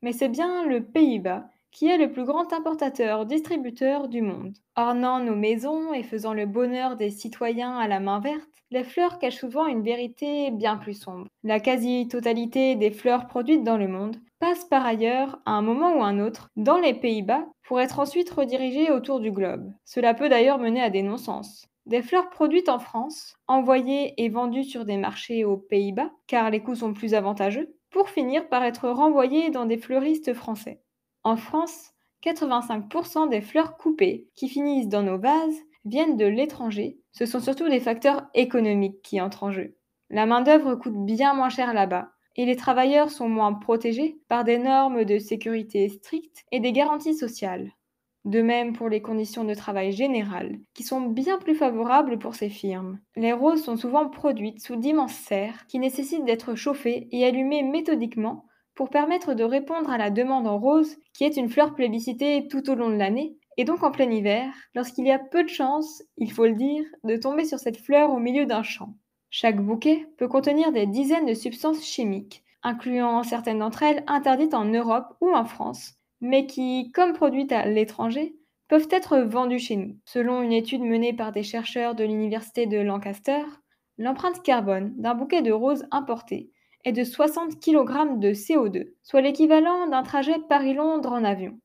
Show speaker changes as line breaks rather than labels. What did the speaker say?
mais c'est bien le Pays-Bas qui est le plus grand importateur-distributeur du monde. Ornant nos maisons et faisant le bonheur des citoyens à la main verte, les fleurs cachent souvent une vérité bien plus sombre. La quasi-totalité des fleurs produites dans le monde passe par ailleurs, à un moment ou un autre, dans les Pays-Bas pour être ensuite redirigée autour du globe. Cela peut d'ailleurs mener à des non-sens. Des fleurs produites en France, envoyées et vendues sur des marchés aux Pays-Bas, car les coûts sont plus avantageux, pour finir par être renvoyées dans des fleuristes français. En France, 85% des fleurs coupées qui finissent dans nos vases viennent de l'étranger. Ce sont surtout des facteurs économiques qui entrent en jeu. La main-d'œuvre coûte bien moins cher là-bas et les travailleurs sont moins protégés par des normes de sécurité strictes et des garanties sociales. De même pour les conditions de travail générales, qui sont bien plus favorables pour ces firmes. Les roses sont souvent produites sous d'immenses serres qui nécessitent d'être chauffées et allumées méthodiquement pour permettre de répondre à la demande en rose, qui est une fleur plébiscitée tout au long de l'année, et donc en plein hiver, lorsqu'il y a peu de chances, il faut le dire, de tomber sur cette fleur au milieu d'un champ. Chaque bouquet peut contenir des dizaines de substances chimiques, incluant certaines d'entre elles interdites en Europe ou en France, mais qui, comme produites à l'étranger, peuvent être vendues chez nous. Selon une étude menée par des chercheurs de l'université de Lancaster, l'empreinte carbone d'un bouquet de roses importé est de 60 kg de CO2, soit l'équivalent d'un trajet Paris-Londres en avion.